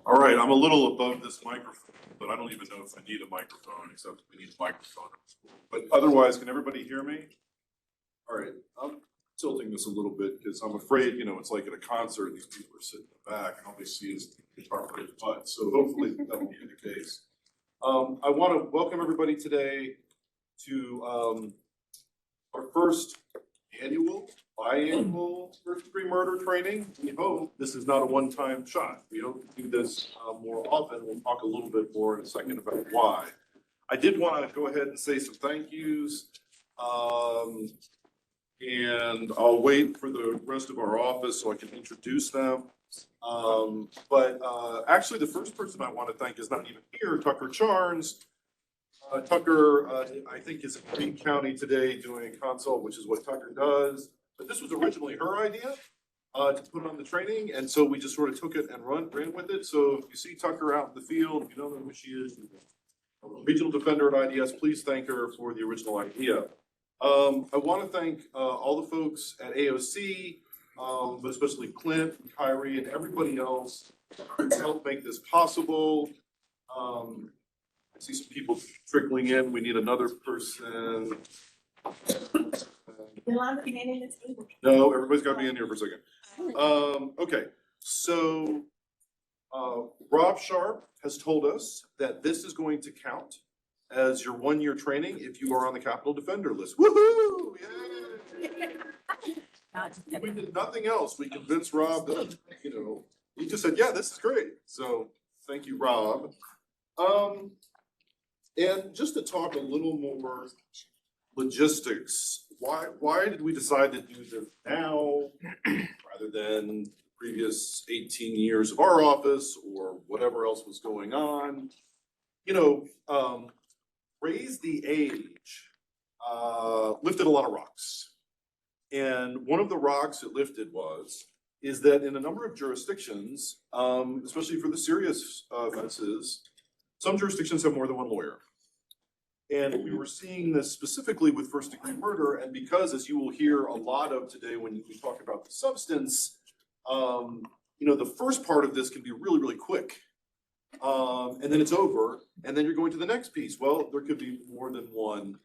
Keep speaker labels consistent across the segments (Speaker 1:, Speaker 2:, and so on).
Speaker 1: All right, I'm a little above this microphone, but I don't even know if I need a microphone, except we need a microphone. But otherwise, can everybody hear me? All right, I'm tilting this a little bit because I'm afraid, it's like at a concert, and these people are sitting in the back and all they see is the guitar player's butt. So hopefully that won't be the case. I want to welcome everybody today to our first biannual first-degree murder training. We hope this is not a one-time shot. We hope to do this more often. We'll talk a little bit more in a second about why. I did want to go ahead and say some thank yous. And I'll wait for the rest of our office so I can introduce them. Actually, the first person I want to thank is not even here, Tucker Charnes. Tucker, I think, is in Greene County today doing a consult, which is what Tucker does. But this was originally her idea to put on the training, and so we just sort of took it and ran with it. So if you see Tucker out in the field, if you don't know who she is, a regional defender at IDS, please thank her for the original idea. I want to thank all the folks at AOC, but especially Clint, and Kyrie, and everybody else who helped make this possible. I see some people trickling in. We need another person. No, everybody's got to be in here for a second. Okay, so Rob Sharp has told us that this is going to count as your one-year training if you are on the Capitol Defender list. Woohoo! Yay! We did nothing else. We convinced Rob that, he just said, yeah, this is great. So thank you, Rob. And just to talk a little more logistics, why did we decide to do this now rather than the previous 18 years of our office or whatever else was going on? Raise the Age lifted a lot of rocks. And one of the rocks it lifted is that in a number of jurisdictions, especially for the serious offenses, some jurisdictions have more than one lawyer. And we were seeing this specifically with first-degree murder, and because, as you will hear a lot of today when we talk about the substance, the first part of this can be really, really quick. And then it's over, and then you're going to the next piece. Well, there could be more than one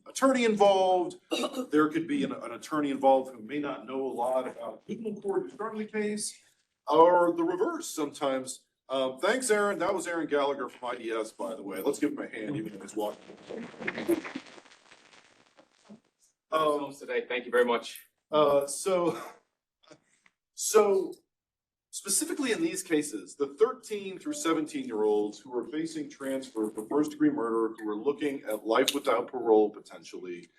Speaker 1: attorney involved. There could be an attorney involved who may not know a lot about legal court who's starting the case, or the reverse sometimes. Thanks, Aaron. That was Aaron Gallagher from IDS, by the way. Let's give him a hand, even if he's walking.
Speaker 2: Today, thank you very much.
Speaker 1: So specifically in these cases, the 13 through 17-year-olds who are facing transfer for first-degree murder, who are looking at life without parole potentially,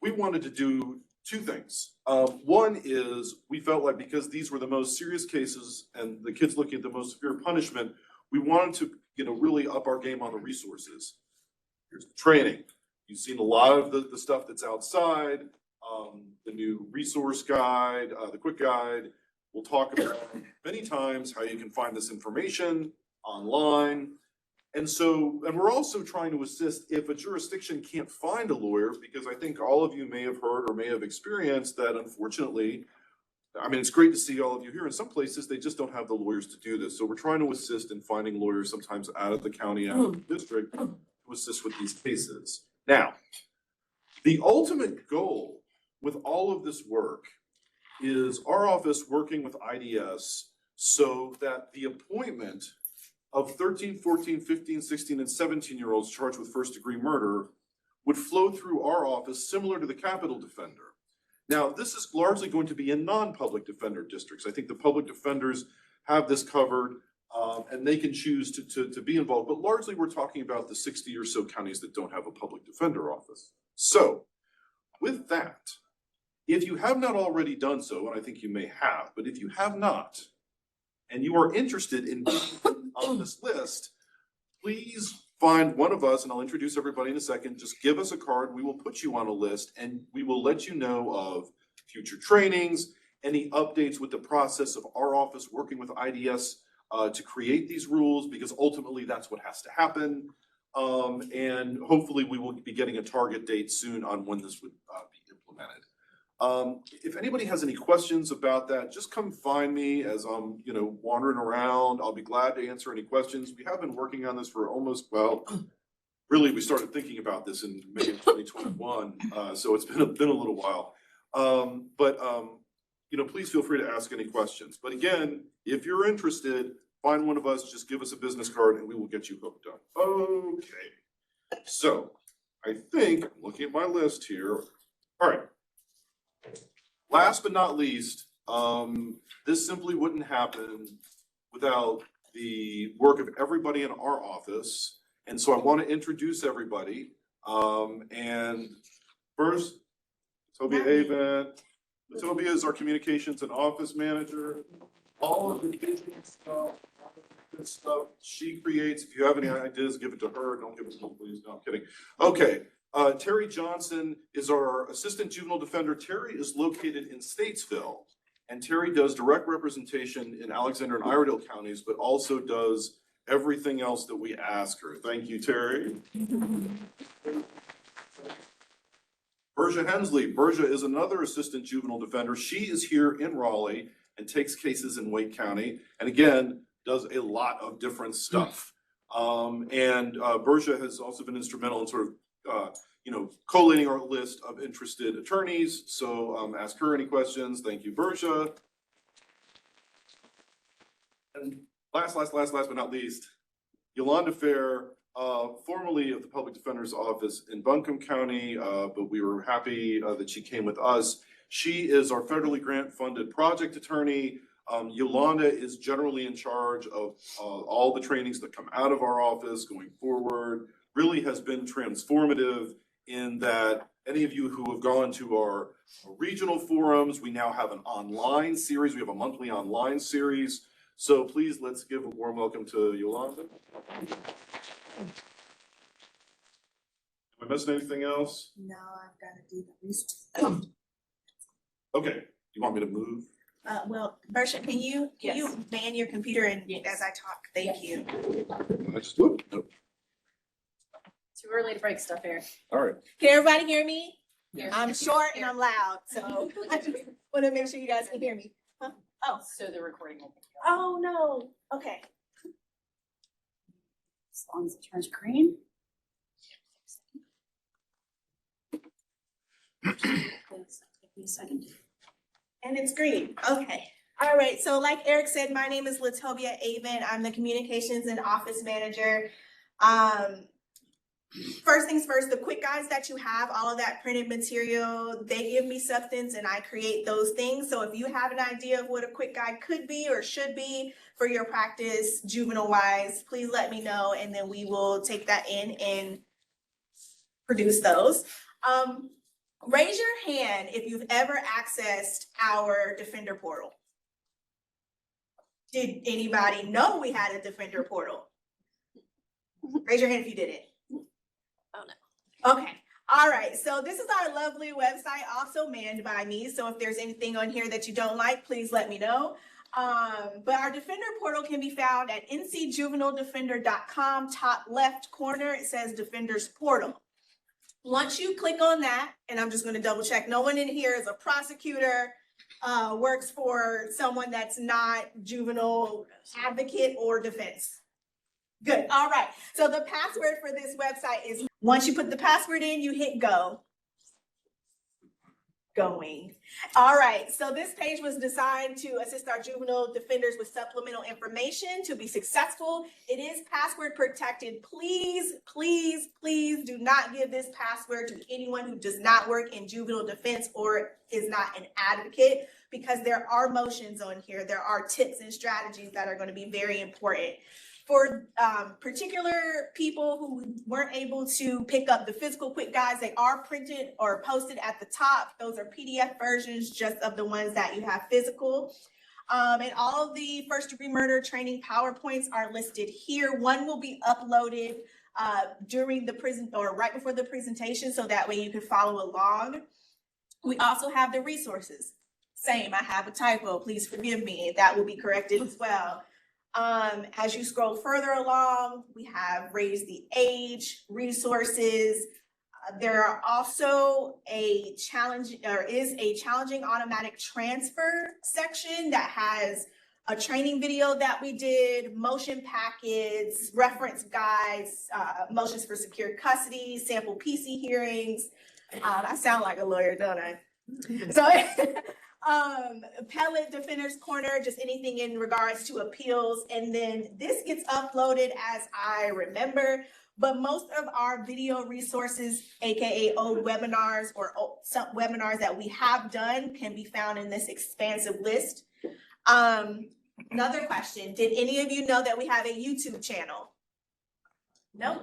Speaker 1: we wanted to do two things. One is we felt like because these were the most serious cases and the kids looking at the most severe punishment, we wanted to, really up our game on the resources. Here's the training. You've seen a lot of the stuff that's outside, the new resource guide, the quick guide. We'll talk about many times how you can find this information online. And we're also trying to assist if a jurisdiction can't find a lawyer, because I think all of you may have heard or may have experienced that, unfortunately, it's great to see all of you here. In some places, they just don't have the lawyers to do this. So we're trying to assist in finding lawyers sometimes out of the county, out of the district, to assist with these cases. Now, the ultimate goal with all of this work is our office working with IDS so that the appointment of 13, 14, 15, 16, and 17-year-olds charged with first-degree murder would flow through our office similar to the Capitol Defender. Now, this is largely going to be in non-public defender districts. I think the public defenders have this covered, and they can choose to be involved. But largely, we're talking about the 60 or so counties that don't have a public defender office. So, with that, if you have not already done so, and I think you may have, but if you have not, and you are interested in being on this list, please find one of us, and I'll introduce everybody in a second. Just give us a card. We will put you on a list, and we will let you know of future trainings, any updates with the process of our office working with IDS to create these rules, because ultimately that's what has to happen. And hopefully we will be getting a target date soon on when this would be implemented. If anybody has any questions about that, just come find me as I'm, wandering around. I'll be glad to answer any questions. We have been working on this for almost, really, we started thinking about this in May of 2021, so it's been a little while. Please feel free to ask any questions. But again, if you're interested, find one of us, just give us a business card and we will get you hooked up. Okay, so I think, I'm looking at my list here. All right. Last but not least, this simply wouldn't happen without the work of everybody in our office. And so I want to introduce everybody. And first, Toby Avent. Toby is our communications and office manager. All of the business stuff she creates. If you have any ideas, give it to her. Don't give it to me, please. No, I'm kidding. Okay. Terry Johnson is our assistant juvenile defender. Terry is located in Statesville, and Terry does direct representation in Alexander and Iredell counties, but also does everything else that we ask her. Thank you, Terry. Berja Hensley. Berja is another assistant juvenile defender. She is here in Raleigh and takes cases in Wake County, and again, does a lot of different stuff. Berja has also been instrumental in sort of, collating our list of interested attorneys. So ask her any questions. Thank you, Berja. And last but not least, Yolanda Fair, formerly of the Public Defender's Office in Buncombe County, but we were happy that she came with us. She is our federally grant-funded project attorney. Yolanda is generally in charge of all the trainings that come out of our office going forward. Really has been transformative in that any of you who have gone to our regional forums, we now have an online series. We have a monthly online series. So please, let's give a warm welcome to Yolanda. Am I missing anything else?
Speaker 3: No, I've got to do the research.
Speaker 1: Okay, you want me to move?
Speaker 3: Well, Berja, can you man your computer and as I talk? Thank you.
Speaker 1: I just do it? No.
Speaker 4: Too early to break stuff here.
Speaker 1: All right.
Speaker 3: Can everybody hear me?
Speaker 4: Yes.
Speaker 3: I'm short and I'm loud, so I just want to make sure you guys can hear me. Huh? Oh.
Speaker 4: So the recording will be.
Speaker 3: Oh, no. Okay.
Speaker 4: As long as it turns green. Give me a second.
Speaker 3: And it's green. Okay. All right. So like Eric said, my name is Latobia Avent. I'm the communications and office manager. First things first, the quick guides that you have, all of that printed material, they give me substance and I create those things. So if you have an idea of what a quick guide could be or should be for your practice juvenile wise, please let me know and then we will take that in and produce those. Raise your hand if you've ever accessed our Defender portal. Did anybody know we had a Defender portal? Raise your hand if you didn't.
Speaker 4: Oh, no.
Speaker 3: Okay. All right. So this is our lovely website, also manned by me. So if there's anything on here that you don't like, please let me know. But our Defender portal can be found at ncjuveniledefender.com. Top left corner, it says Defender's Portal. Once you click on that, and I'm just going to double check, no one in here is a prosecutor, works for someone that's not juvenile advocate or defense. Good. All right. So the password for this website is, once you put the password in, you hit go. Going. All right. So this page was designed to assist our juvenile defenders with supplemental information to be successful. It is password protected. Please, please, please do not give this password to anyone who does not work in juvenile defense or is not an advocate, because there are motions on here. There are tips and strategies that are going to be very important. For particular people who weren't able to pick up the physical quick guides, they are printed or posted at the top. Those are PDF versions just of the ones that you have physical. And all of the first degree murder training PowerPoints are listed here. One will be uploaded during the right before the presentation, so that way you can follow along. We also have the resources. Same, I have a typo, please forgive me. That will be corrected as well. As you scroll further along, we have raise the age, resources, There are also is a challenging automatic transfer section that has a training video that we did, motion packets, reference guides, motions for secure custody, sample PC hearings. I sound like a lawyer, don't I? So, appellate defender's corner, just anything in regards to appeals. And then this gets uploaded as I remember, but most of our video resources, AKA old webinars or some webinars that we have done, can be found in this expansive list. Another question, did any of you know that we have a YouTube channel? No?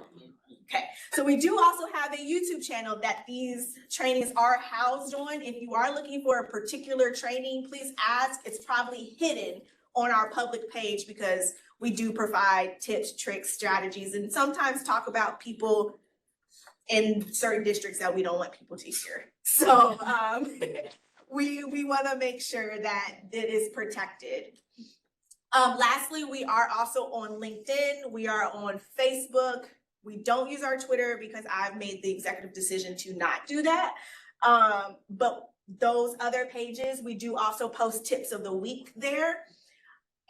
Speaker 3: Okay, so we do also have a YouTube channel that these trainings are housed on. If you are looking for a particular training, please ask. It's probably hidden on our public page because we do provide tips, tricks, strategies, and sometimes talk about people in certain districts that we don't want people to hear. So we want to make sure that it is protected. Lastly, we are also on LinkedIn. We are on Facebook. We don't use our Twitter because I've made the executive decision to not do that. But those other pages, we do also post tips of the week there.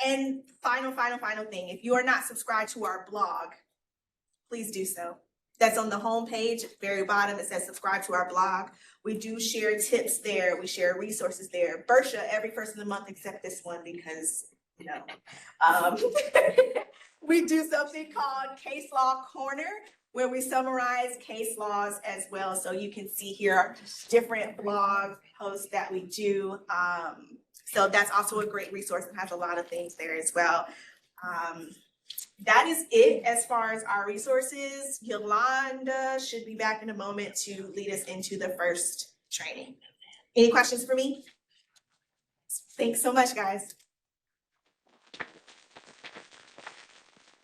Speaker 3: And final thing, if you are not subscribed to our blog, please do so. That's on the home page, very bottom, it says subscribe to our blog. We do share tips there. We share resources there. Bersha every first of the month except this one because, you know, we do something called Case Law Corner, where we summarize case laws as well. So you can see here different blog posts that we do. So that's also a great resource and has a lot of things there as well. That is it as far as our resources. Yolanda should be back in a moment to lead us into the first training. Any questions for me? Thanks so much, guys.